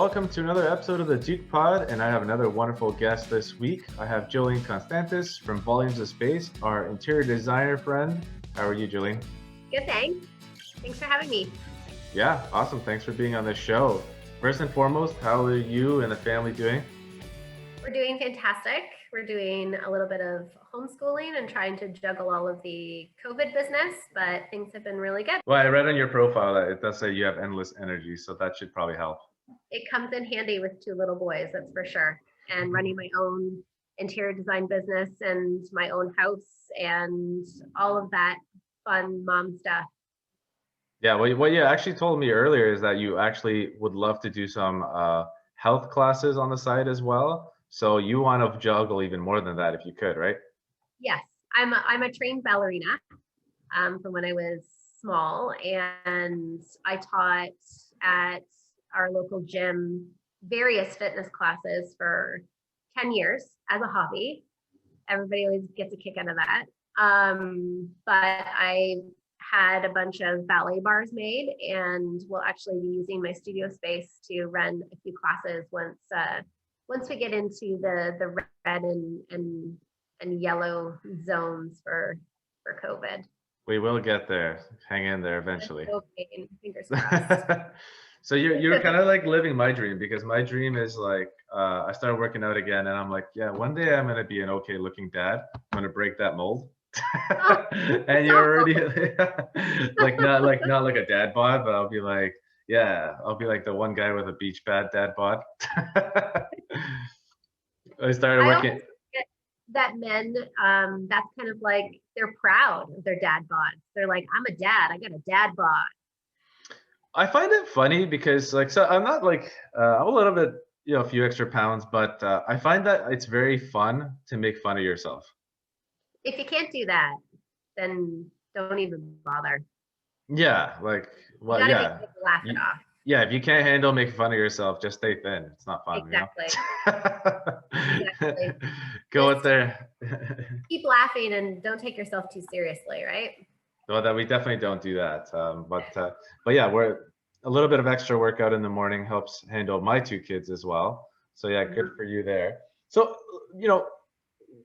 welcome to another episode of the Duke Pod, and I have another wonderful guest this week. I have Jolene Constantis from Volumes of Space, our interior designer friend. How are you, Jolene? Good, thanks. Thanks for having me. Yeah, awesome. Thanks for being on the show. First and foremost, how are you and the family doing? We're doing fantastic. We're doing a little bit of homeschooling and trying to juggle all of the COVID business, but things have been really good. Well, I read on your profile that it does say you have endless energy, so that should probably help. It comes in handy with two little boys, that's for sure. And running my own interior design business and my own house and all of that fun mom stuff. Yeah, what you actually told me earlier is that you actually would love to do some health classes on the side as well. So you want to juggle even more than that if you could, right? Yes, I'm a trained ballerina from when I was small, and I taught at our local gym various fitness classes for 10 years as a hobby. Everybody always gets a kick out of that. But I had a bunch of ballet bars made, and will actually be using my studio space to run a few classes once we get into the red and yellow zones for COVID. We will get there. Hang in there eventually. Okay, fingers crossed. So you're kind of like living my dream, because my dream is like I started working out again, and I'm like, yeah, one day I'm gonna be an okay looking dad. I'm gonna break that mold. And you're already not like a dad bod, but I'll be like the one guy with a beach dad bod. I started working. That men, that's kind of like they're proud of their dad bods. They're like, I'm a dad, I got a dad bod. I find it funny because so I'm not like I'm a little bit, a few extra pounds, but I find that it's very fun to make fun of yourself. If you can't do that, then don't even bother. Yeah, like, well, you gotta yeah. make people laugh it off. Yeah, if you can't handle making fun of yourself, just stay thin. It's not fun, Exactly. Exactly. Go out there. Keep laughing and don't take yourself too seriously, right? Well, that we definitely don't do that. But yeah, we're a little bit of extra workout in the morning helps handle my two kids as well. So yeah, good for you there. So,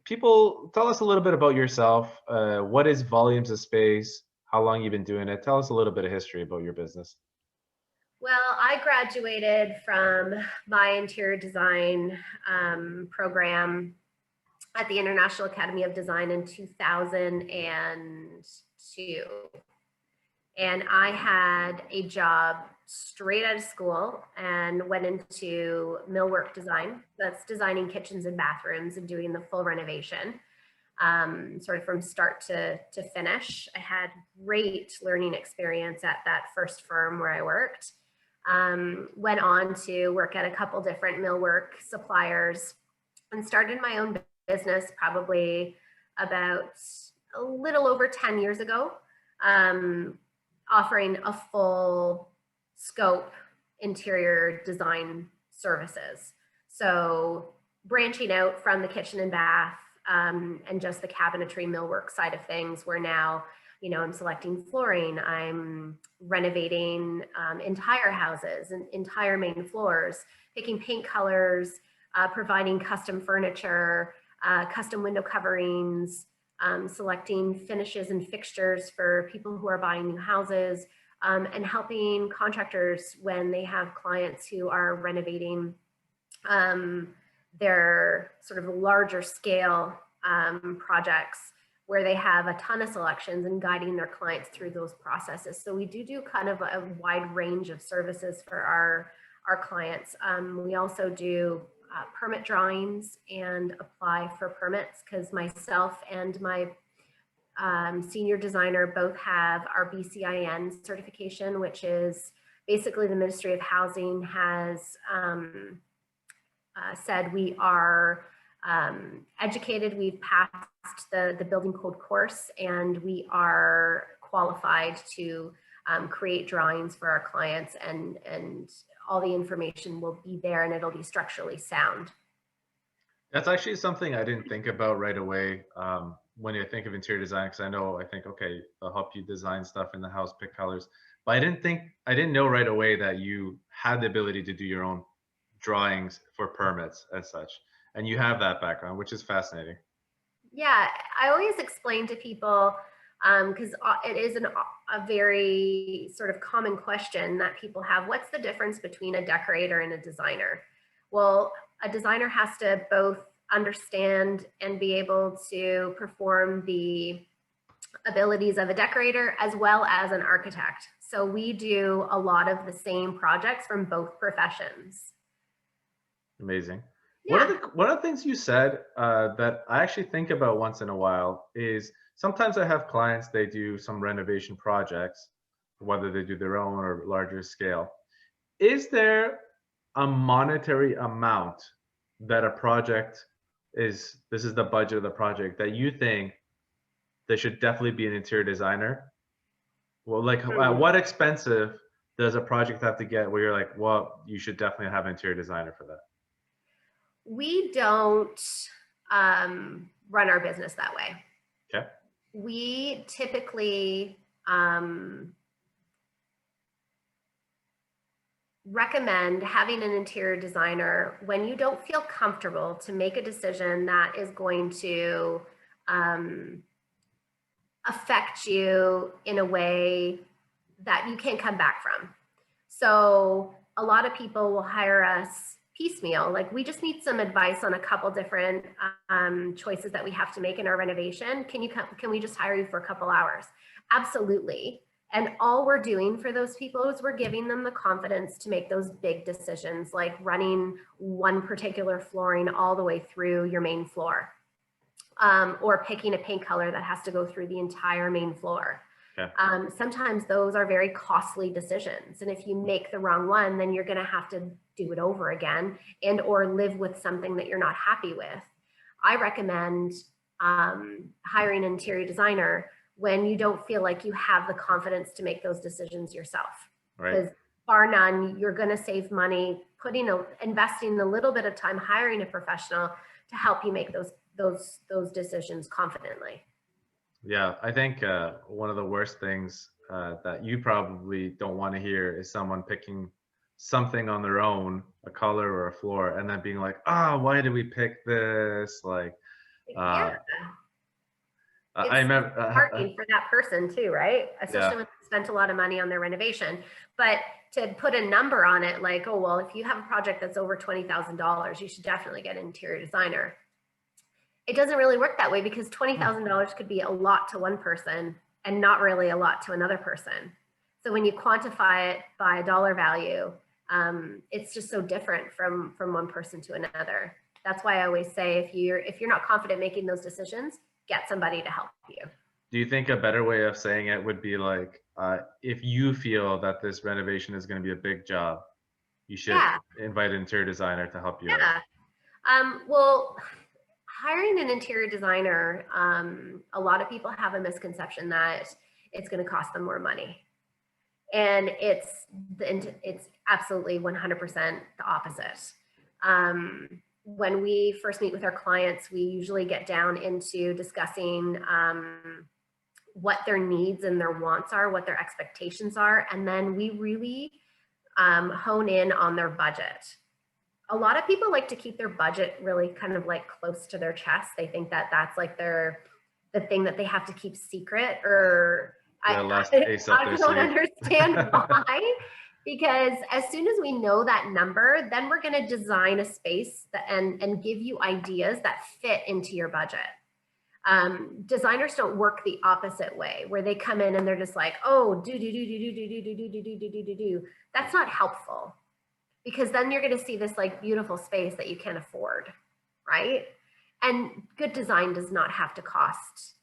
people, tell us a little bit about yourself. What is Volumes of Space? How long you've been doing it? Tell us a little bit of history about your business. Well, I graduated from my interior design program at the International Academy of Design in 2002. And I had a job straight out of school and went into millwork design. That's designing kitchens and bathrooms and doing the full renovation, sort of from start to finish. I had great learning experience at that first firm where I worked. Went on to work at a couple different millwork suppliers and started my own business probably about a little over 10 years ago, offering a full scope interior design services. So branching out from the kitchen and bath and just the cabinetry millwork side of things, where now, I'm selecting flooring, I'm renovating entire houses and entire main floors, picking paint colors, providing custom furniture, custom window coverings, selecting finishes and fixtures for people who are buying new houses, and helping contractors when they have clients who are renovating their sort of larger scale projects where they have a ton of selections, and guiding their clients through those processes. So we do kind of a wide range of services for our clients. We also do permit drawings and apply for permits, because myself and my senior designer both have our BCIN certification, which is basically the Ministry of Housing has said we are educated, we've passed the building code course, and we are qualified to create drawings for our clients, and all the information will be there, and it'll be structurally sound. That's actually something I didn't think about right away when you think of interior design, because I think, okay, they'll help you design stuff in the house, pick colors. But I didn't know right away that you had the ability to do your own drawings for permits and such. And you have that background, which is fascinating. Yeah, I always explain to people, because it is a very sort of common question that people have. What's the difference between a decorator and a designer? Well, a designer has to both understand and be able to perform the abilities of a decorator as well as an architect. So we do a lot of the same projects from both professions. Amazing. Yeah. One of the things you said that I actually think about once in a while is sometimes I have clients, they do some renovation projects, whether they do their own or larger scale. Is there a monetary amount that a project is, this is the budget of the project, that you think there should definitely be an interior designer? Well, like what expensive does a project have to get where you're like, well, you should definitely have an interior designer for that? We don't run our business that way. Okay. We typically recommend having an interior designer when you don't feel comfortable to make a decision that is going to affect you in a way that you can't come back from. So a lot of people will hire us piecemeal. Like, we just need some advice on a couple different choices that we have to make in our renovation. Can we just hire you for a couple hours? Absolutely. And all we're doing for those people is we're giving them the confidence to make those big decisions, like running one particular flooring all the way through your main floor, or picking a paint color that has to go through the entire main floor. Okay. Sometimes those are very costly decisions. And if you make the wrong one, then you're going to have to do it over again and or live with something that you're not happy with. I recommend hiring an interior designer when you don't feel like you have the confidence to make those decisions yourself. Right. Because bar none, you're going to save money investing a little bit of time hiring a professional to help you make those decisions confidently. Yeah, I think one of the worst things that you probably don't want to hear is someone picking something on their own, a color or a floor, and then being like, "Ah, why did we pick this?" Like, Yeah. I remember Parking for that person too, right? Especially yeah. when they spent a lot of money on their renovation. But to put a number on it, like, oh, well, if you have a project that's over $20,000, you should definitely get an interior designer. It doesn't really work that way, because $20,000 could be a lot to one person and not really a lot to another person. So when you quantify it by a dollar value, it's just so different from one person to another. That's why I always say, if you're not confident making those decisions, get somebody to help you. Do you think a better way of saying it would be like, if you feel that this renovation is going to be a big job, you should invite an interior designer to help you out? Well, hiring an interior designer, a lot of people have a misconception that it's going to cost them more money. And it's absolutely 100% the opposite. When we first meet with our clients, we usually get down into discussing what their needs and their wants are, what their expectations are, and then we really hone in on their budget. A lot of people like to keep their budget really kind of like close to their chest. They think that that's like the thing that they have to keep secret, or I don't understand why. Because as soon as we know that number, then we're going to design a space and give you ideas that fit into your budget. Designers don't work the opposite way, where they come in and they're just like, oh, do. That's not helpful, because then you're going to see this like beautiful space that you can't afford, right? And good design does not have to cost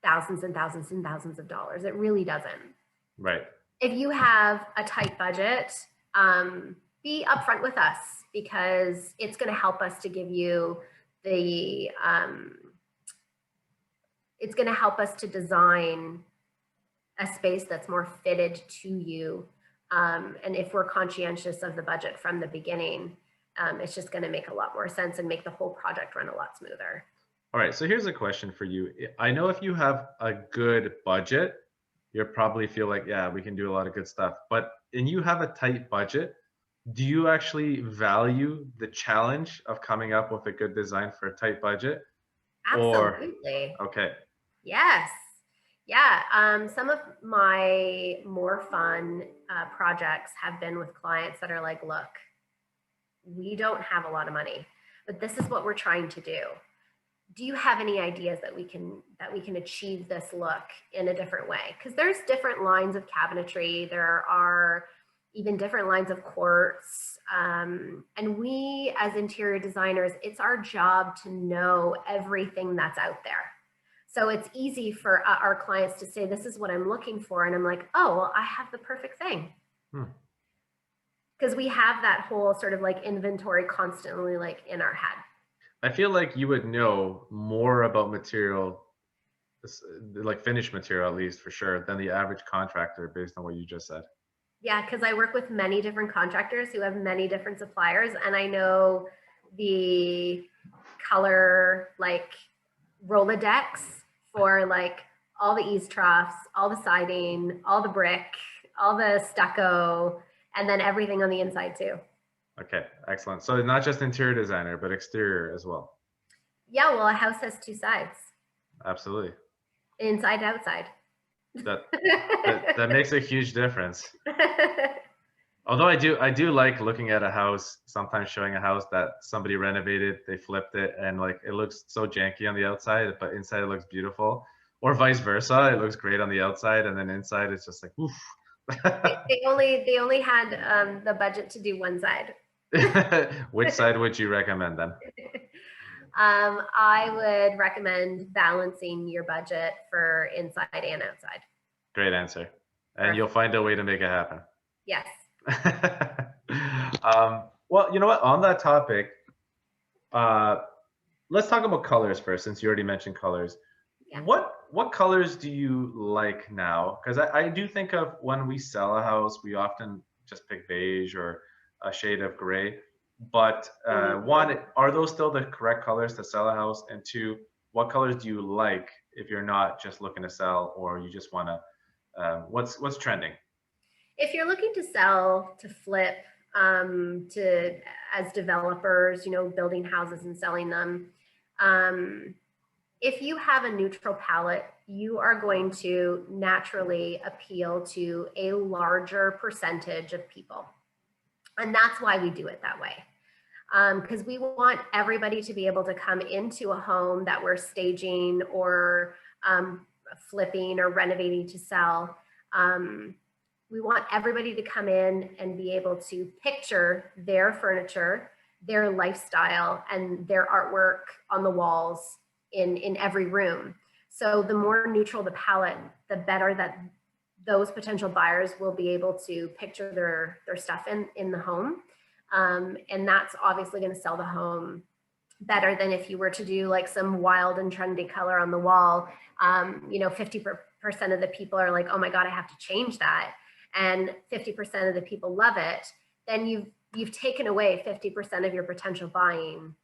thousands and thousands and thousands of dollars. It really doesn't. Right. If you have a tight budget, be upfront with us, because it's going to help us to give you the, it's going to help us to design a space that's more fitted to you. And if we're conscientious of the budget from the beginning, it's just going to make a lot more sense and make the whole project run a lot smoother. All right, so here's a question for you. I know if you have a good budget, you'll probably feel like, yeah, we can do a lot of good stuff. But and you have a tight budget, do you actually value the challenge of coming up with a good design for a tight budget? Or, Absolutely. okay, Yes. Yeah. Some of my more fun projects have been with clients that are like, look, we don't have a lot of money, but this is what we're trying to do. Do you have any ideas that we can achieve this look in a different way? Because there's different lines of cabinetry. There are even different lines of quartz. And we as interior designers, it's our job to know everything that's out there. So it's easy for our clients to say, this is what I'm looking for. And I'm like, oh, well, I have the perfect thing. hmm. Because we have that whole sort of like inventory constantly like in our head. I feel like you would know more about material, like finished material at least for sure, than the average contractor based on what you just said. Yeah, because I work with many different contractors who have many different suppliers, and I know the color like Rolodex for like all the eaves troughs, all the siding, all the brick, all the stucco, and then everything on the inside too. Okay, excellent. So not just interior designer, but exterior as well. Yeah, well, a house has two sides, Absolutely. inside outside. That that makes a huge difference. Although I do like looking at a house, sometimes showing a house that somebody renovated, they flipped it, and like it looks so janky on the outside, but inside it looks beautiful. Or vice versa, it looks great on the outside, and then inside it's just like, oof. They only had the budget to do one side. Which side would you recommend then? I would recommend balancing your budget for inside and outside. Great answer. And you'll Perfect. find a way to make it happen. Yes. Well, you know what? On that topic, uh, let's talk about colors first, since you already mentioned colors. Yeah. What colors do you like now? Because I do think of when we sell a house, we often just pick beige or a shade of gray. But one, are those still the correct colors to sell a house? And two, what colors do you like if you're not just looking to sell, or you just want to? What's trending? If you're looking to sell, to flip, to as developers, building houses and selling them, if you have a neutral palette, you are going to naturally appeal to a larger percentage of people. And that's why we do it that way. Because we want everybody to be able to come into a home that we're staging or flipping or renovating to sell. We want everybody to come in and be able to picture their furniture, their lifestyle, and their artwork on the walls in every room. So the more neutral the palette, the better that those potential buyers will be able to picture their stuff in the home. And that's obviously going to sell the home better than if you were to do like some wild and trendy color on the wall. 50% of the people are like, oh my God, I have to change that. And 50% of the people love it. Then you've taken away 50% of your potential buying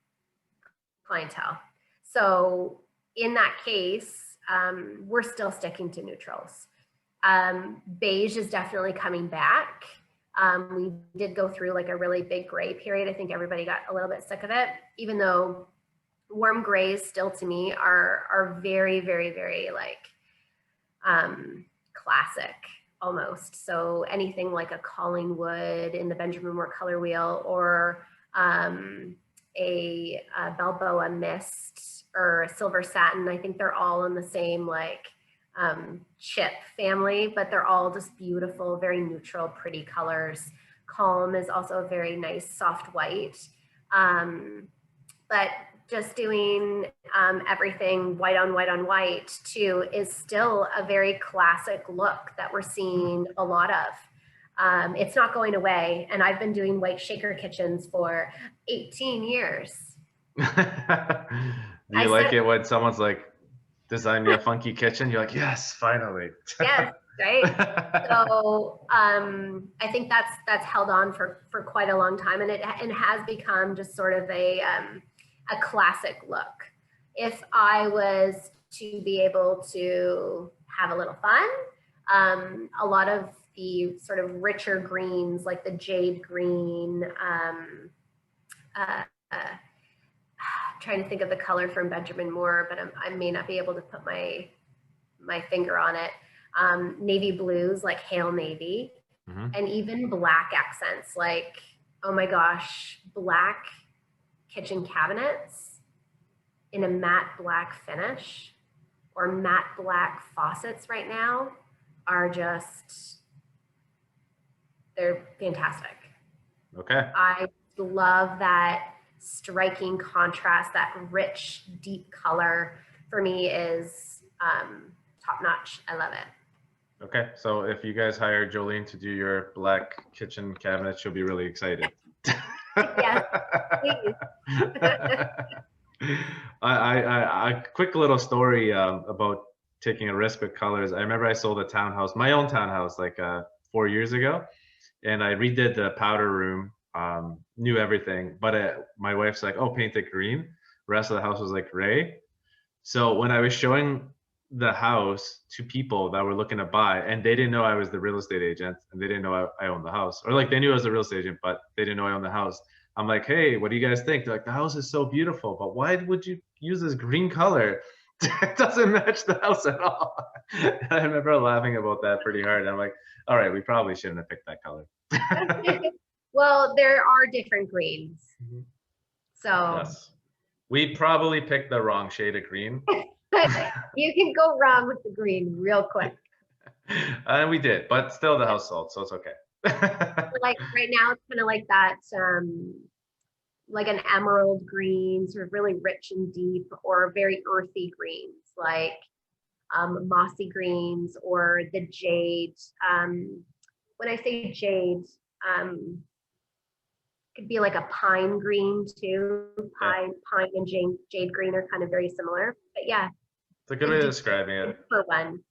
clientele. So in that case, we're still sticking to neutrals. Beige is definitely coming back. We did go through like a really big gray period. I think everybody got a little bit sick of it, even though warm grays still to me are very, very, very like classic almost. So anything like a Collingwood in the Benjamin Moore color wheel, or a Balboa mist or a silver satin, I think they're all in the same like chip family, but they're all just beautiful, very neutral, pretty colors. Calm is also a very nice soft white. But just doing everything white on white on white too is still a very classic look that we're seeing a lot of. It's not going away. And I've been doing white shaker kitchens for 18 years. Do you like it when someone's like, design me a funky kitchen? You're like, yes, finally. Yes, right. So I think that's held on for quite a long time, and it has become just sort of a classic look. If I was to be able to have a little fun, a lot of the sort of richer greens, like the jade green. Uh, uh, Trying to think of the color from Benjamin Moore, but I may not be able to put my finger on it. Navy blues, like Hail Navy, and even black accents, like, oh my gosh, black kitchen cabinets in a matte black finish, or matte black faucets right now are just, they're fantastic. Okay. I love that striking contrast, that rich, deep color for me is top notch. I love it. Okay. So if you guys hire Jolene to do your black kitchen cabinet, she'll be really excited. Yes, please. A quick little story about taking a risk with colors. I remember I sold a townhouse, my own townhouse, like 4 years ago, and I redid the powder room, knew everything, but my wife's like, "Oh, paint it green." The rest of the house was like gray. So when I was showing the house to people that were looking to buy, and they didn't know I was the real estate agent, and they didn't know I owned the house, or like they knew I was the real estate agent, but they didn't know I owned the house. I'm like, "Hey, what do you guys think?" They're like, "The house is so beautiful, but why would you use this green color? It doesn't match the house at all." And I remember laughing about that pretty hard. And I'm like, "All right, we probably shouldn't have picked that color." Well, there are different greens. So Yes. We probably picked the wrong shade of green. you can go wrong with the green real quick. And we did, but still the house sold, so it's okay. Like right now, it's kind of like that, like an emerald green, sort of really rich and deep, or very earthy greens, like mossy greens, or the jade. When I say jade, could be like a pine green too. Pine and jade green are kind of very similar. But yeah, it's a good way of describing it. For one.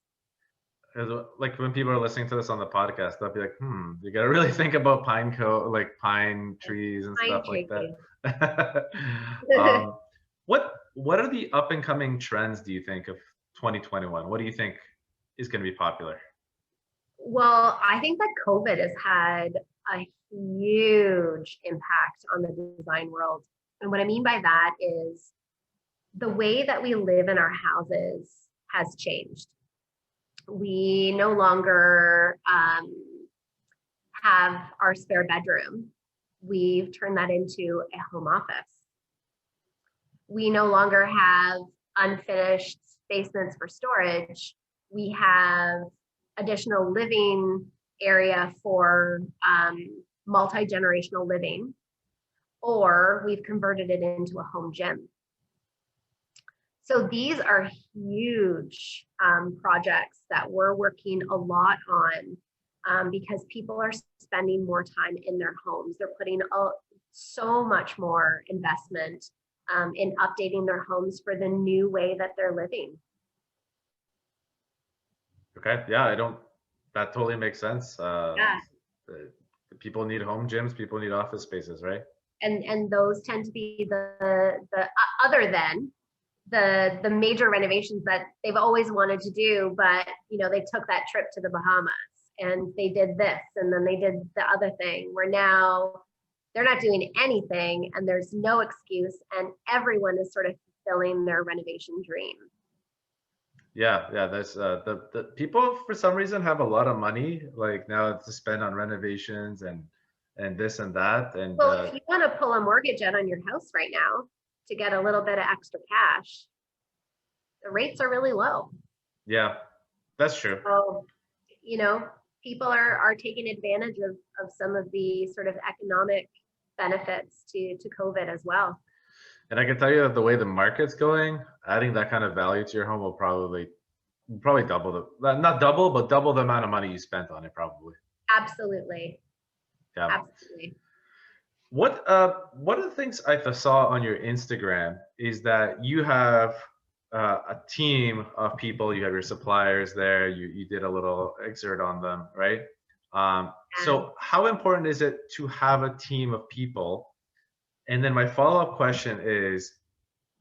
Like when people are listening to this on the podcast, they'll be like, you gotta really think about like pine trees and stuff like that. What are the up and coming trends, do you think, of 2021? What do you think is going to be popular? Well, I think that COVID has had a huge impact on the design world. And what I mean by that is the way that we live in our houses has changed. We no longer have our spare bedroom. We've turned that into a home office. We no longer have unfinished basements for storage. We have additional living area for multi-generational living, or we've converted it into a home gym. So these are huge projects that we're working a lot on because people are spending more time in their homes. They're putting so much more investment in updating their homes for the new way that they're living. Okay, yeah, that totally makes sense. Yeah. People need home gyms, people need office spaces, right? And those tend to be the other than the major renovations that they've always wanted to do, but they took that trip to the Bahamas and they did this and then they did the other thing, where now they're not doing anything and there's no excuse, and everyone is sort of fulfilling their renovation dream. Yeah, that's the people for some reason have a lot of money like now to spend on renovations and this and that. And well, if you want to pull a mortgage out on your house right now to get a little bit of extra cash, the rates are really low. Yeah, that's true. So, people are taking advantage of some of the sort of economic benefits to COVID as well. And I can tell you that the way the market's going, adding that kind of value to your home will probably double not double, but double the amount of money you spent on it, probably. Absolutely. Yeah. Absolutely. One of the things I saw on your Instagram is that you have a team of people. You have your suppliers there. You did a little excerpt on them, right? So how important is it to have a team of people? And then my follow-up question is,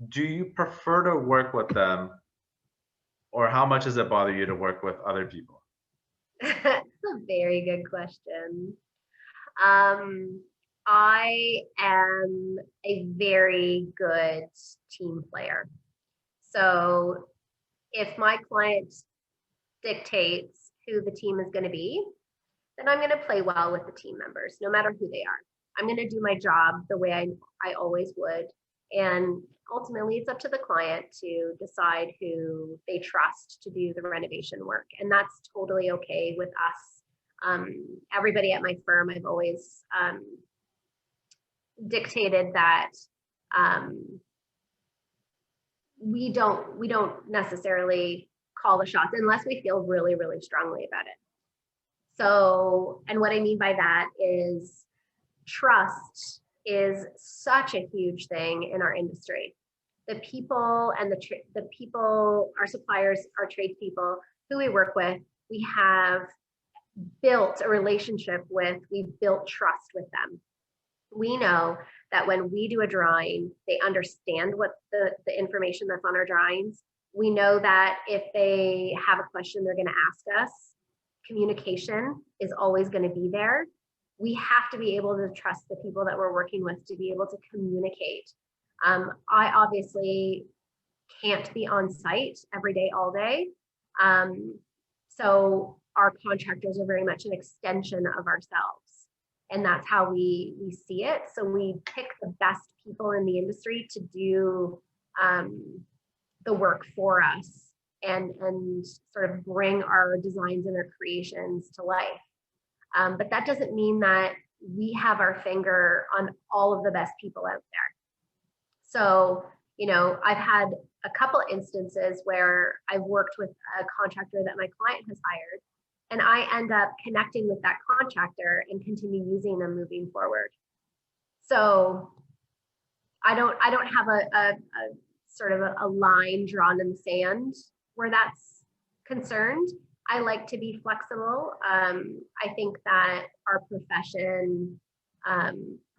do you prefer to work with them, or how much does it bother you to work with other people? That's a very good question. Um, I am a very good team player. So if my client dictates who the team is going to be, then I'm going to play well with the team members, no matter who they are. I'm going to do my job the way I always would. And ultimately, it's up to the client to decide who they trust to do the renovation work. And that's totally okay with us. Everybody at my firm, I've always dictated that um, we don't necessarily call the shots unless we feel really, really strongly about it. So, and what I mean by that is trust is such a huge thing in our industry. The people and the people, our suppliers, our tradespeople who we work with, we have built a relationship with, we've built trust with them. We know that when we do a drawing, they understand what the information that's on our drawings. We know that if they have a question, they're going to ask us. Communication is always going to be there. We have to be able to trust the people that we're working with to be able to communicate. I obviously can't be on site every day, all day. So our contractors are very much an extension of ourselves. And that's how we see it. So we pick the best people in the industry to do the work for us and sort of bring our designs and our creations to life. But that doesn't mean that we have our finger on all of the best people out there. So, you know, I've had a couple of instances where I've worked with a contractor that my client has hired, and I end up connecting with that contractor and continue using them moving forward. So I don't have a sort of a line drawn in the sand where that's concerned. I like to be flexible. I think that our profession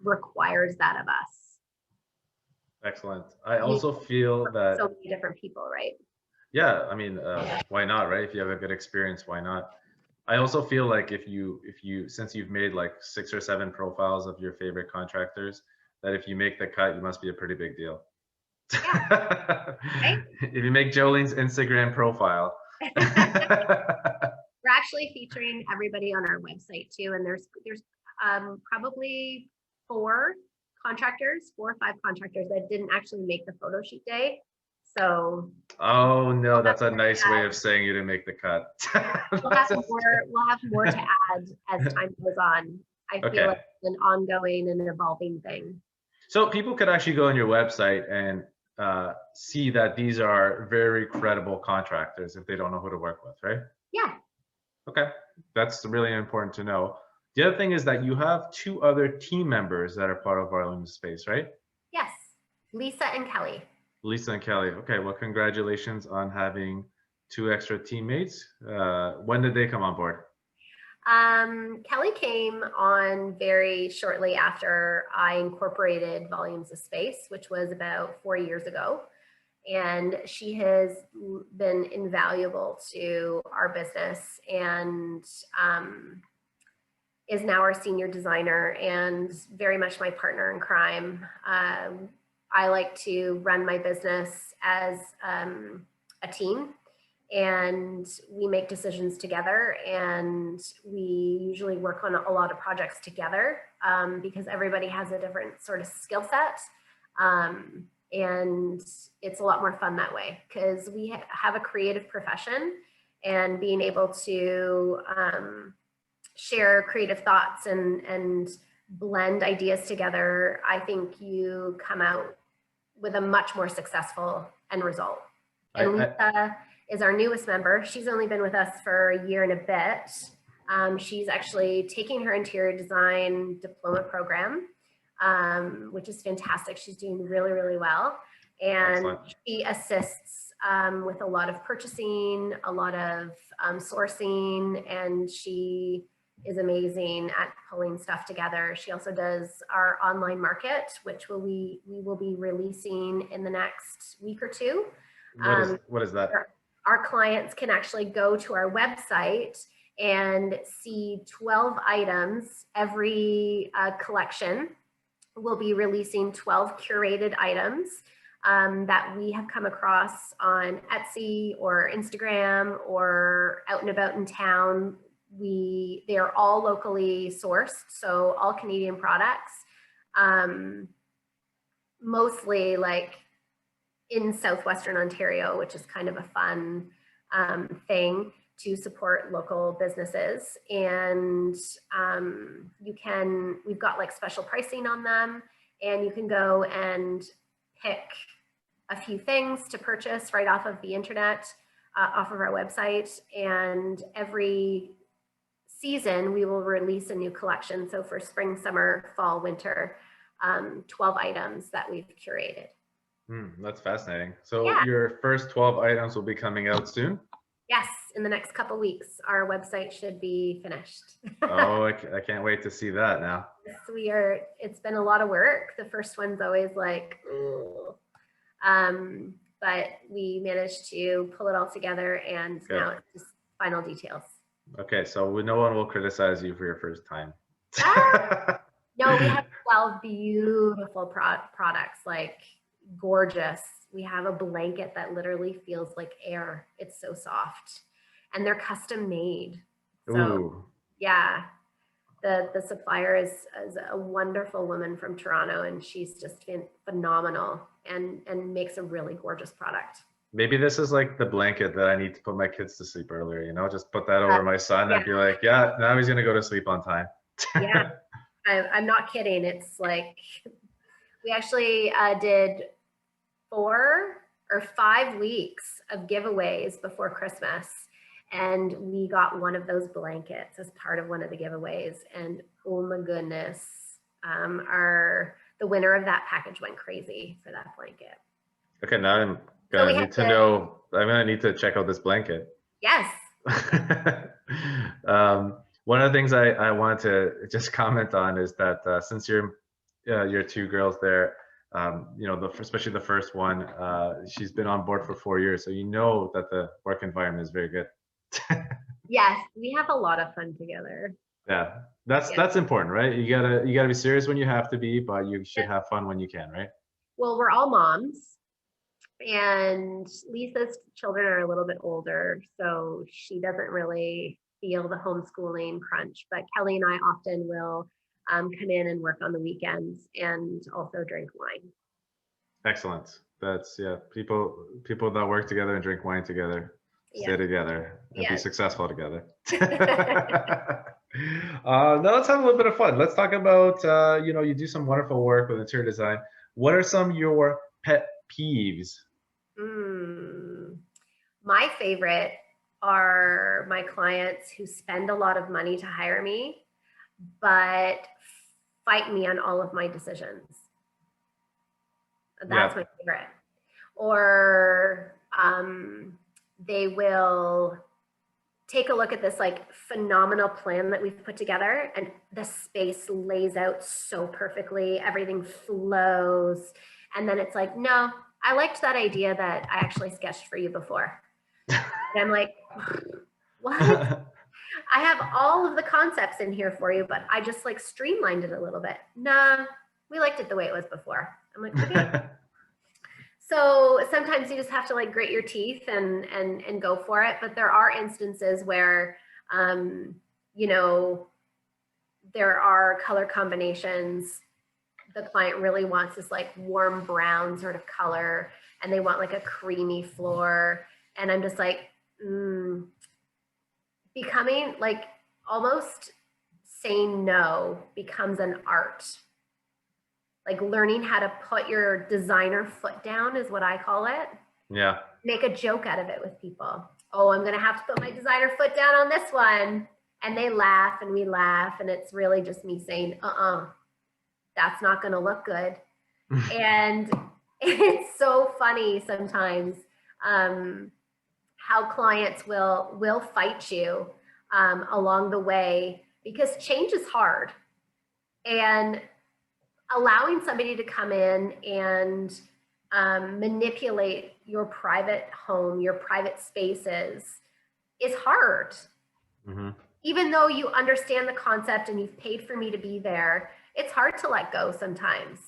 requires that of us. Excellent. I also feel that so many different people, right? yeah, I mean, why not, right? If you have a good experience, why not? I also feel like if you since you've made like 6 or 7 profiles of your favorite contractors, that if you make the cut, you must be a pretty big deal. Yeah. Right? If you make Jolene's Instagram profile. We're actually featuring everybody on our website too, and there's probably 4 or 5 contractors that didn't actually make the photo shoot day. So oh no, that's a nice way of saying you didn't make the cut. we'll have more to add as time goes on. I feel like it's an ongoing and evolving thing. So people could actually go on your website and see that these are very credible contractors if they don't know who to work with, right? Yeah. Okay, that's really important to know. The other thing is that you have 2 other team members that are part of Volume Space, right? Yes, Lisa and Kelly. Lisa and Kelly. Okay, well, congratulations on having 2 extra teammates. When did they come on board? Kelly came on very shortly after I incorporated Volumes of Space, which was about 4 years ago. And she has been invaluable to our business and is now our senior designer and very much my partner in crime. I like to run my business as a team, and we make decisions together, and we usually work on a lot of projects together because everybody has a different sort of skill set. And it's a lot more fun that way because we have a creative profession, and being able to share creative thoughts and blend ideas together, I think you come out with a much more successful end result. And Lisa is our newest member. She's only been with us for a year and a bit. She's actually taking her interior design diploma program, which is fantastic. She's doing really, really well. And excellent. She assists with a lot of purchasing, a lot of sourcing, and she is amazing at pulling stuff together. She also does our online market, which we will be releasing in the next week or 2. What is that? Our clients can actually go to our website and see 12 items. Every collection will be releasing 12 curated items that we have come across on Etsy or Instagram or out and about in town. They are all locally sourced, so all Canadian products, mostly like in Southwestern Ontario, which is kind of a fun thing to support local businesses. And we've got like special pricing on them, and you can go and pick a few things to purchase right off of the internet, off of our website. And every season we will release a new collection. So for spring, summer, fall, winter, 12 items that we've curated. That's fascinating. So your first 12 items will be coming out soon? Yes, in the next couple weeks, our website should be finished. Oh, I can't wait to see that now. Yes, it's been a lot of work. The first one's always like, ooh. But we managed to pull it all together, and now it's just final details. Okay, so no one will criticize you for your first time. No, we have 12 beautiful products, like gorgeous. We have a blanket that literally feels like air. It's so soft, and they're custom made. So, ooh. Yeah, the supplier is a wonderful woman from Toronto, and she's just been phenomenal and makes a really gorgeous product. Maybe this is like the blanket that I need to put my kids to sleep earlier, you know, just put that over my son and be like, yeah, now he's going to go to sleep on time. Yeah, I'm not kidding. It's like, we actually did 4 or 5 weeks of giveaways before Christmas. And we got one of those blankets as part of one of the giveaways. And oh my goodness, the winner of that package went crazy for that blanket. Okay, now I'm gonna need to check out this blanket. Yes. One of the things I wanted to just comment on is that since you're 2 girls there, you know, especially the first one, she's been on board for 4 years, so you know that the work environment is very good. Yes, we have a lot of fun together. Yeah, that's important, right? You gotta be serious when you have to be, but you should have fun when you can, right? Well, we're all moms, and Lisa's children are a little bit older, so she doesn't really feel the homeschooling crunch. But Kelly and I often will come in and work on the weekends and also drink wine. Excellent. That's people that work together and drink wine together stay together and be successful together. Now let's have a little bit of fun. Let's talk about you do some wonderful work with interior design. What are some of your pet peeves? My favorite are my clients who spend a lot of money to hire me, but fight me on all of my decisions. That's my favorite. Or they will take a look at this like phenomenal plan that we've put together, and the space lays out so perfectly, everything flows, and then it's like, no, I liked that idea that I actually sketched for you before. And I'm like, what? I have all of the concepts in here for you, but I just like streamlined it a little bit. Nah, we liked it the way it was before. I'm like, okay. So sometimes you just have to like grit your teeth and go for it. But there are instances where, there are color combinations. The client really wants this like warm brown sort of color, and they want like a creamy floor. And I'm just like, becoming like almost saying no becomes an art. Like learning how to put your designer foot down is what I call it. Yeah. Make a joke out of it with people. Oh, I'm going to have to put my designer foot down on this one. And they laugh and we laugh. And it's really just me saying, that's not going to look good. And it's so funny sometimes how clients will fight you along the way, because change is hard. And allowing somebody to come in and manipulate your private home, your private spaces is hard. even though you understand the concept and you've paid for me to be there, it's hard to let go sometimes.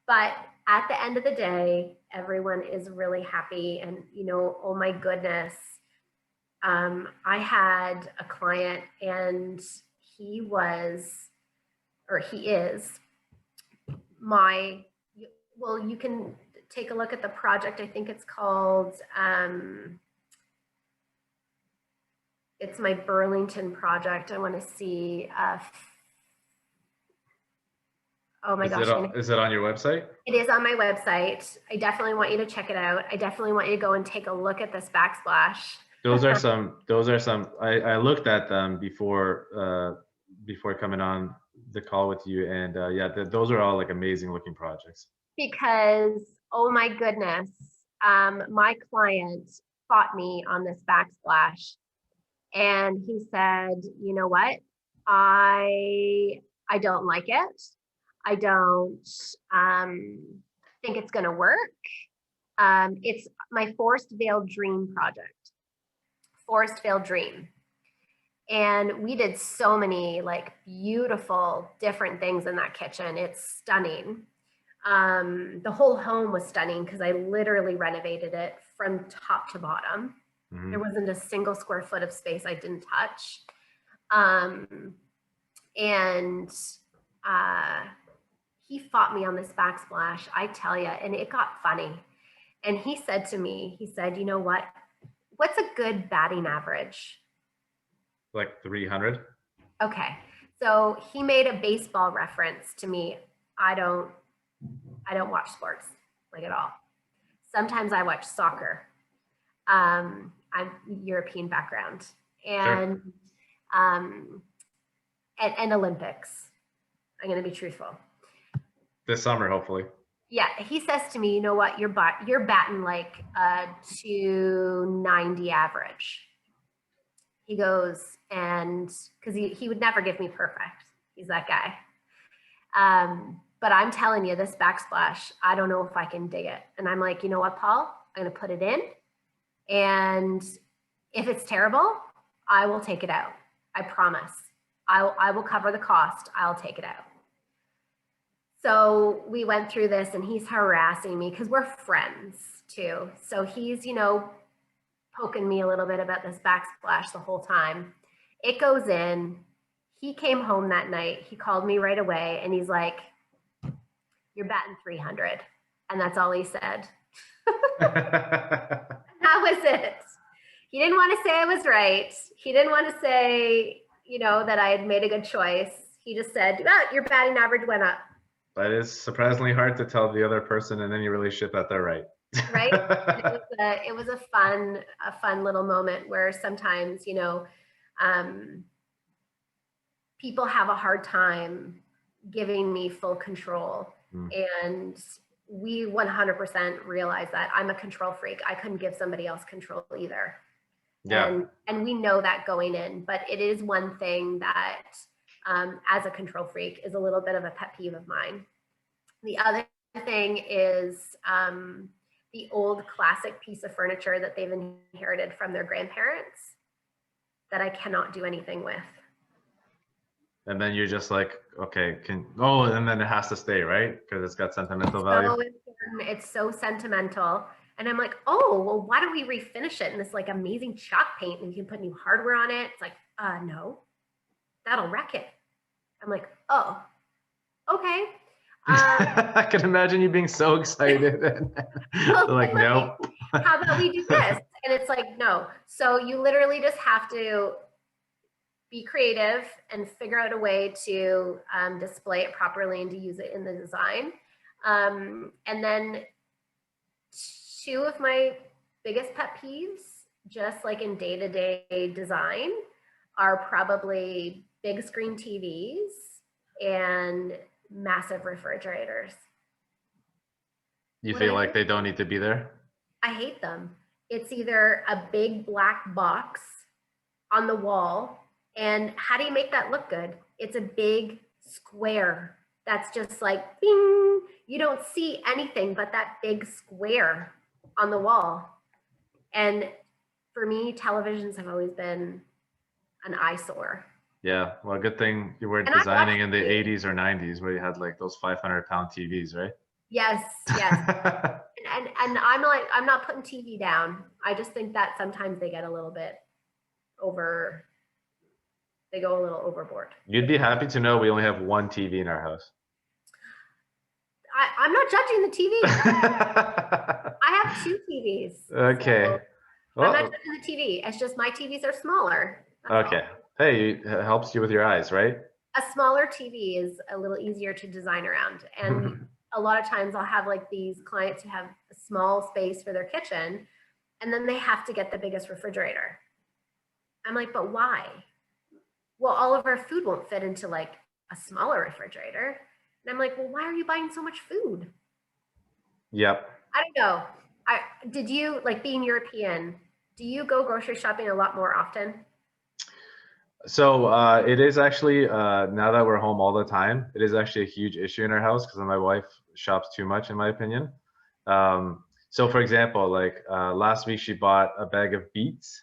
But at the end of the day, everyone is really happy. And, you know, oh my goodness, I had a client and he was, or he is my, well, you can take a look at the project. I think it's called, it's my Burlington project. I want to see, oh my gosh. Is it on your website? It is on my website. I definitely want you to check it out. I definitely want you to go and take a look at this backsplash. Those are some, I looked at them before coming on the call with you. And yeah, those are all like amazing looking projects. Because, oh my goodness, my client fought me on this backsplash. And he said, you know what? I don't like it. I don't think it's going to work. It's my Forest Vale Dream project. Forest Vale Dream. And we did so many like beautiful different things in that kitchen. It's stunning. The whole home was stunning because I literally renovated it from top to bottom. Mm-hmm. There wasn't a single square foot of space I didn't touch. He fought me on this backsplash, I tell you, and it got funny. And he said to me, he said, you know what? What's a good batting average? Like 300. Okay. So he made a baseball reference to me. I don't watch sports like at all. Sometimes I watch soccer. I'm European background and, sure. And Olympics. I'm going to be truthful. This summer, hopefully. Yeah. He says to me, you know what? You're batting like a 290 average. He goes, and because he would never give me perfect. He's that guy. But I'm telling you, this backsplash, I don't know if I can dig it. And I'm like, you know what, Paul? I'm going to put it in. And if it's terrible, I will take it out. I promise. I will cover the cost. I'll take it out. So we went through this and he's harassing me because we're friends too. So he's, you know, poking me a little bit about this backsplash the whole time. It goes in. He came home that night. He called me right away and he's like, you're batting 300. And that's all he said. That was it. He didn't want to say I was right. He didn't want to say, you know, that I had made a good choice. He just said, your batting average went up. But it's surprisingly hard to tell the other person in any relationship that they're right. Right. It was a fun little moment where sometimes, you know, people have a hard time giving me full control. And we 100% realize that I'm a control freak. I couldn't give somebody else control either. Yeah. And we know that going in, but it is one thing that as a control freak is a little bit of a pet peeve of mine. The other thing is the old classic piece of furniture that they've inherited from their grandparents that I cannot do anything with. And then you're just like, okay, and then it has to stay, right? Because it's got sentimental value. So it's so sentimental. And I'm like, oh, well, why don't we refinish it in this like amazing chalk paint and you can put new hardware on it? It's like, no, that'll wreck it. I'm like, oh, okay. I can imagine you being so excited. Like, no. How about we do this? And it's like, no. So you literally just have to be creative and figure out a way to display it properly and to use it in the design. And then two of my biggest pet peeves, just like in day-to-day design, are probably big screen TVs and massive refrigerators. You feel like they don't need to be there? I hate them. It's either a big black box on the wall, and how do you make that look good? It's a big square that's just like, bing, you don't see anything but that big square on the wall. And for me, televisions have always been an eyesore. Yeah, well, good thing you weren't And I watch designing in the TV. 80s or 90s where you had like those 500-pound TVs, right? Yes, yes. And I'm like, I'm not putting TV down. I just think that sometimes they get a little bit over, they go a little overboard. You'd be happy to know we only have one TV in our house. I'm not judging the TV. I have two TVs. Okay. So I'm not Well, judging the TV. It's just my TVs are smaller. That's okay. all. Hey, it helps you with your eyes, right? A smaller TV is a little easier to design around. And a lot of times I'll have like these clients who have a small space for their kitchen, and then they have to get the biggest refrigerator. I'm like, but why? Well, all of our food won't fit into like a smaller refrigerator. And I'm like, well, why are you buying so much food? Yep. I don't know. Did you, like, being European, do you go grocery shopping a lot more often? So it is actually now that we're home all the time, it is actually a huge issue in our house because my wife shops too much, in my opinion. So for example, like last week she bought a bag of beets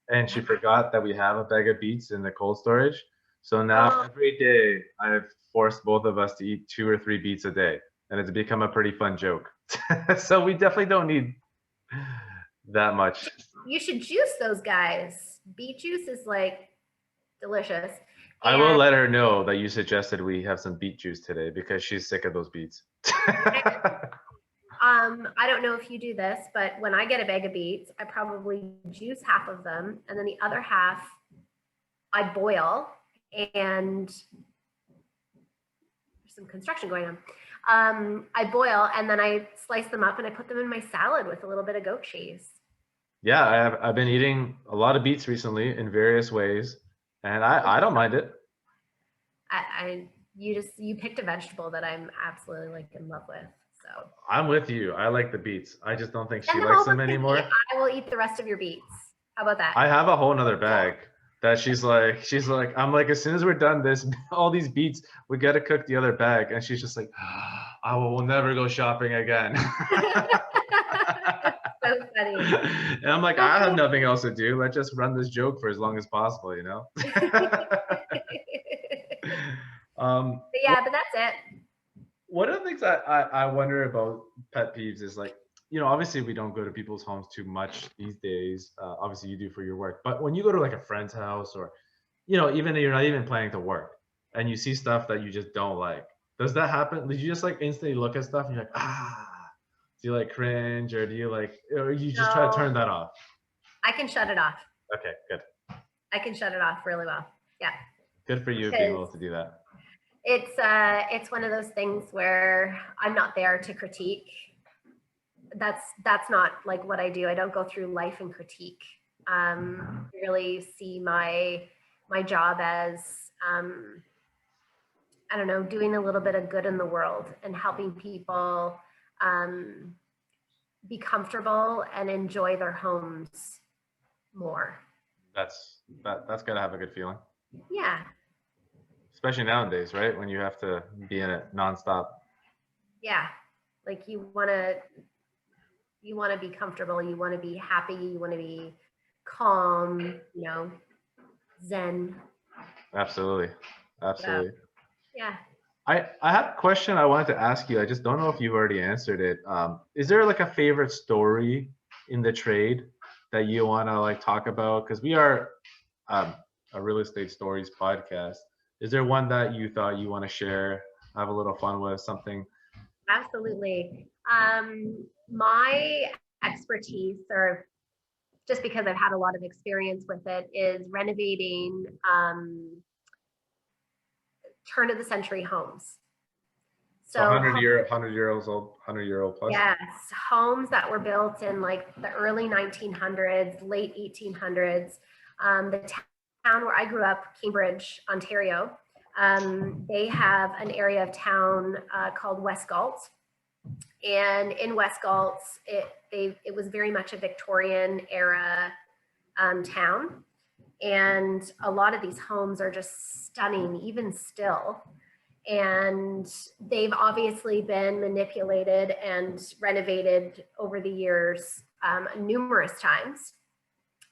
and she forgot that we have a bag of beets in the cold storage. So now Oh, every day I've forced both of us to eat 2 or 3 beets a day, and it's become a pretty fun joke. So we definitely don't need that much. you should juice those guys. Beet juice is like delicious. I will And let her know that you suggested we have some beet juice today because she's sick of those beets. I don't know if you do this, but when I get a bag of beets, I probably juice half of them, and then the other half I boil. And there's some construction going on. I boil and then I slice them up and I put them in my salad with a little bit of goat cheese. Yeah, I've been eating a lot of beets recently in various ways, and I don't mind it. You picked a vegetable that I'm absolutely like in love with. So I'm with you. I like the beets. I just don't think she send them likes over them to me. anymore. I will eat the rest of your beets. How about that? I have a whole nother bag that she's like, I'm like, as soon as we're done this, all these beets, we gotta cook the other bag. And she's just like, I will never go shopping again. So funny. And I'm like, I have nothing else to do. Let's just run this joke for as long as possible, you know? um, But yeah, but that's it. one of the things I wonder about pet peeves is like, obviously we don't go to people's homes too much these days. Obviously you do for your work, but when you go to like a friend's house or, even you're not even planning to work and you see stuff that you just don't like, does that happen? Did you just like instantly look at stuff and you're like, do you like cringe or or you just try to No, turn that off? I can shut it off. Okay, good. I can shut it off really well. Yeah. Good for you being able to do that. It's one of those things where I'm not there to critique. That's not like what I do. I don't go through life and critique. Really see my job as I don't know, doing a little bit of good in the world and helping people be comfortable and enjoy their homes more. That's gotta have a good feeling, Yeah. especially nowadays, right? When you have to be in it nonstop. Yeah. Like you want to be comfortable, you want to be happy, you want to be calm, zen. Absolutely. Absolutely. Yeah. I have a question I wanted to ask you. I just don't know if you've already answered it. Is there like a favorite story in the trade that you want to like talk about? Because we are a real estate stories podcast. Is there one that you thought you want to share, have a little fun with, something? Absolutely. My expertise, or just because I've had a lot of experience with it, is renovating turn of the century homes. So 100 years old, 100-year-old plus. Yes, homes that were built in like the early 1900s, late 1800s. The town where I grew up, Cambridge, Ontario, they have an area of town called West Galt. And in West Galt, it was very much a Victorian era town. And a lot of these homes are just stunning, even still. And they've obviously been manipulated and renovated over the years numerous times.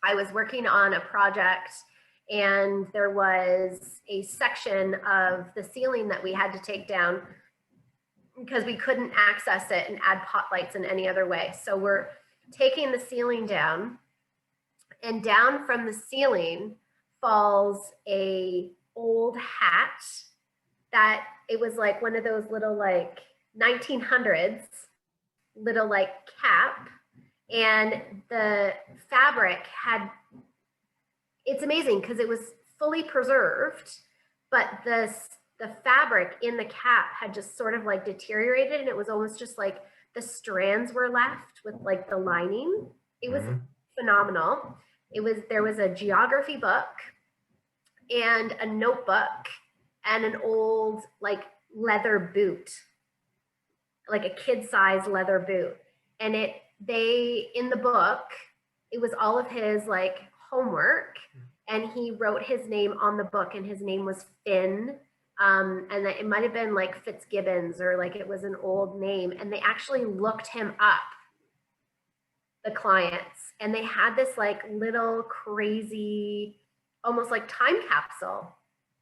I was working on a project and there was a section of the ceiling that we had to take down because we couldn't access it and add pot lights in any other way. So we're taking the ceiling down, and down from the ceiling falls a old hat that it was like one of those little like 1900s little like cap, and the fabric had, it's amazing because it was fully preserved, but the fabric in the cap had just sort of like deteriorated, and it was almost just like the strands were left with like the lining. It was phenomenal. There was a geography book and a notebook and an old like leather boot, like a kid-size leather boot. And in the book, it was all of his like homework, and he wrote his name on the book, and his name was Finn. And that it might have been like Fitzgibbons, or like it was an old name. And they actually looked him up, the clients, and they had this like little crazy, almost like time capsule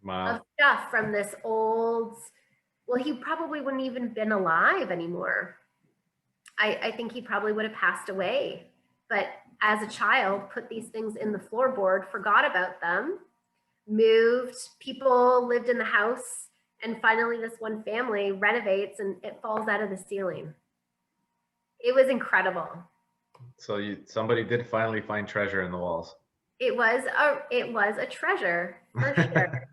of stuff from this old, well, he probably wouldn't even been alive anymore. I think he probably would have passed away, but as a child, put these things in the floorboard, forgot about them, moved, people lived in the house, and finally this one family renovates and it falls out of the ceiling. It was incredible. So somebody did finally find treasure in the walls. It was a treasure, for sure.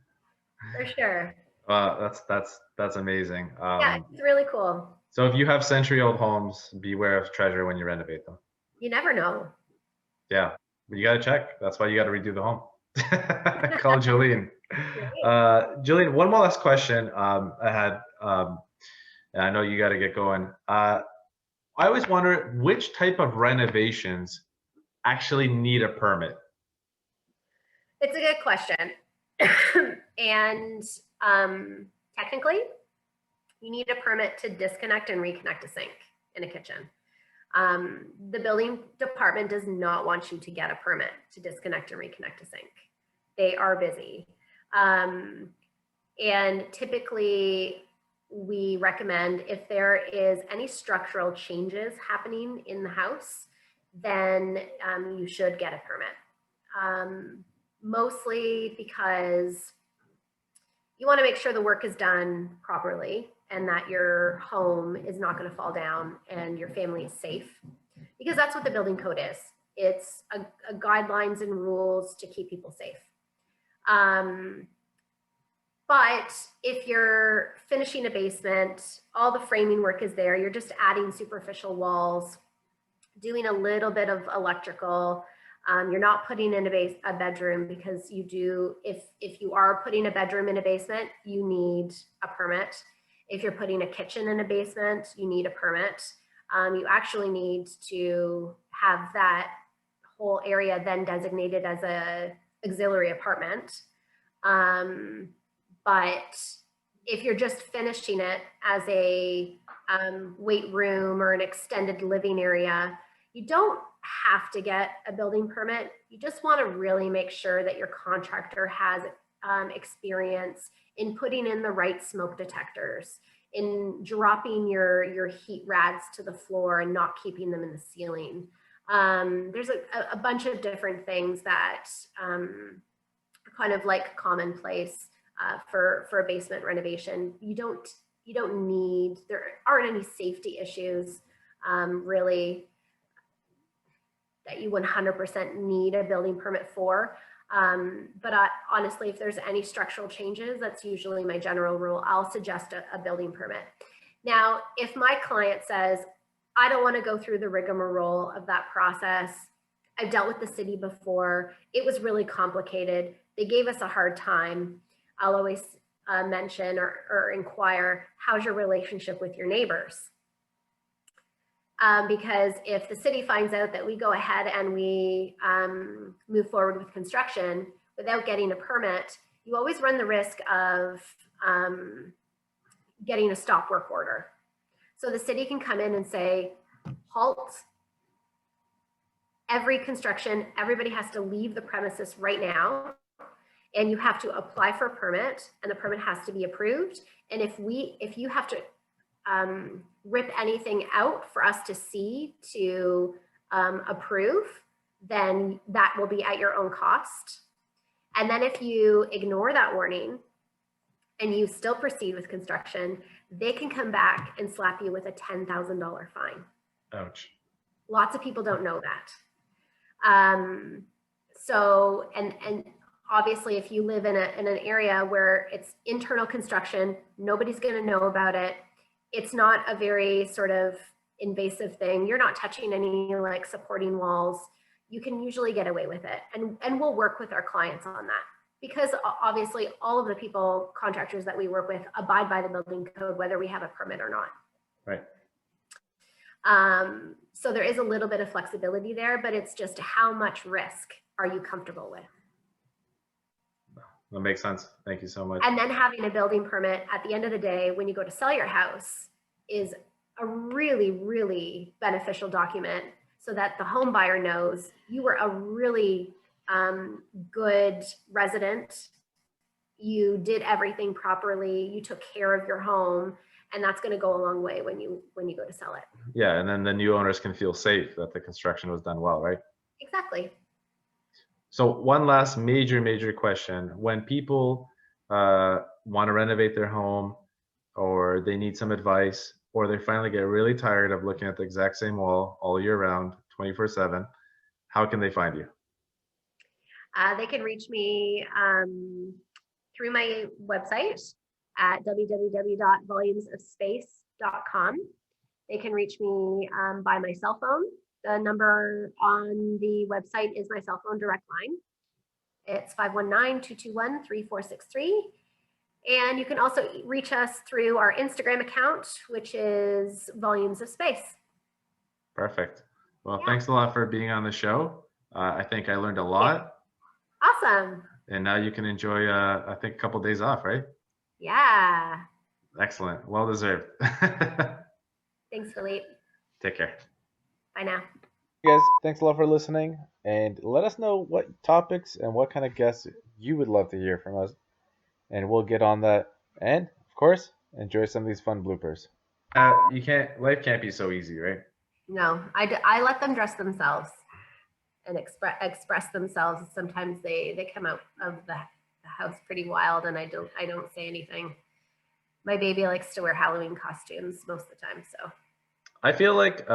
For sure. That's amazing. Yeah, it's really cool. So if you have century-old homes, beware of treasure when you renovate them. You never know. Yeah, but you got to check. That's why you got to redo the home. Call Jolene. Jolene, one more last question I had, and I know you got to get going. I always wonder which type of renovations actually need a permit. It's a good question. And technically, you need a permit to disconnect and reconnect a sink in a kitchen. The building department does not want you to get a permit to disconnect and reconnect a sink. They are busy. And typically, we recommend if there is any structural changes happening in the house, then you should get a permit. Mostly because you want to make sure the work is done properly and that your home is not going to fall down and your family is safe, because that's what the building code is. It's a guidelines and rules to keep people safe. But if you're finishing a basement, all the framing work is there, you're just adding superficial walls, doing a little bit of electrical. You're not putting in a bedroom, because you do, if you are putting a bedroom in a basement, you need a permit. If you're putting a kitchen in a basement, you need a permit. You actually need to have that whole area then designated as a auxiliary apartment. But if you're just finishing it as a weight room or an extended living area, you don't have to get a building permit. You just want to really make sure that your contractor has experience in putting in the right smoke detectors, in dropping your heat rads to the floor and not keeping them in the ceiling. There's a bunch of different things that are kind of like commonplace for a basement renovation. You don't need, there aren't any safety issues really that you 100% need a building permit for. But honestly, if there's any structural changes, that's usually my general rule. I'll suggest a building permit. Now, if my client says, I don't want to go through the rigmarole of that process, I've dealt with the city before, it was really complicated, they gave us a hard time, I'll always mention or inquire, how's your relationship with your neighbors? Because if the city finds out that we go ahead and we move forward with construction without getting a permit, you always run the risk of getting a stop work order. So the city can come in and say, halt every construction, everybody has to leave the premises right now. and you have to apply for a permit, and the permit has to be approved. And if you have to rip anything out for us to see to approve, then that will be at your own cost. And then if you ignore that warning and you still proceed with construction, they can come back and slap you with a $10,000 fine. Ouch. Lots of people don't know that. So, and obviously if you live in an area where it's internal construction, nobody's going to know about it. It's not a very sort of invasive thing. You're not touching any like supporting walls. You can usually get away with it. And we'll work with our clients on that, because obviously all of the contractors that we work with abide by the building code, whether we have a permit or not. Right. So there is a little bit of flexibility there, but it's just how much risk are you comfortable with? That makes sense. Thank you so much. And then having a building permit at the end of the day, when you go to sell your house, is a really, really beneficial document, so that the home buyer knows you were a really good resident. You did everything properly. You took care of your home, and that's going to go a long way when you go to sell it. Yeah, and then the new owners can feel safe that the construction was done well, right? Exactly. So one last major question: when people want to renovate their home, or they need some advice, or they finally get really tired of looking at the exact same wall all year round, 24/7, how can they find you? They can reach me through my website at www.volumesofspace.com. They can reach me by my cell phone. The number on the website is my cell phone direct line. It's 519-221-3463. And you can also reach us through our Instagram account, which is Volumes of Space. Perfect. Well, thanks a lot for being on the show. I think I learned a lot. Awesome. And now you can enjoy, I think, a couple days off, right? Yeah. Excellent. Well deserved. Thanks, Filip. Take care. Bye now. Guys, thanks a lot for listening, and let us know what topics and what kind of guests you would love to hear from us, and we'll get on that. And of course, enjoy some of these fun bloopers. Life can't be so easy, right? No, I let them dress themselves and express themselves. Sometimes they come out of the house pretty wild, and I don't say anything. My baby likes to wear Halloween costumes most of the time, so. I feel like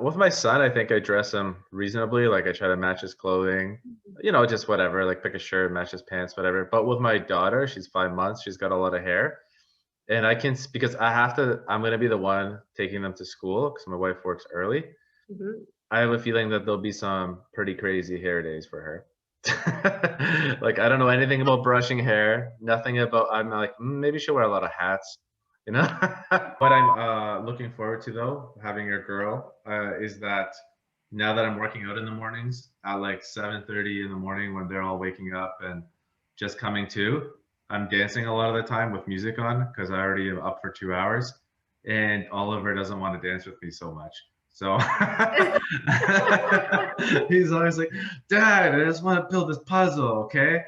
with my son, I think I dress him reasonably. Like I try to match his clothing, just whatever, like pick a shirt, match his pants, whatever. But with my daughter, she's 5 months, she's got a lot of hair. And because I'm going to be the one taking them to school because my wife works early. Mm-hmm. I have a feeling that there'll be some pretty crazy hair days for her. Like, I don't know anything about brushing hair, nothing about, I'm like, maybe she'll wear a lot of hats. What I'm looking forward to, though, having a girl, is that now that I'm working out in the mornings at like 7:30 in the morning when they're all waking up and just coming to, I'm dancing a lot of the time with music on because I already am up for 2 hours, and Oliver doesn't want to dance with me so much. So he's always like, Dad, I just want to build this puzzle, okay?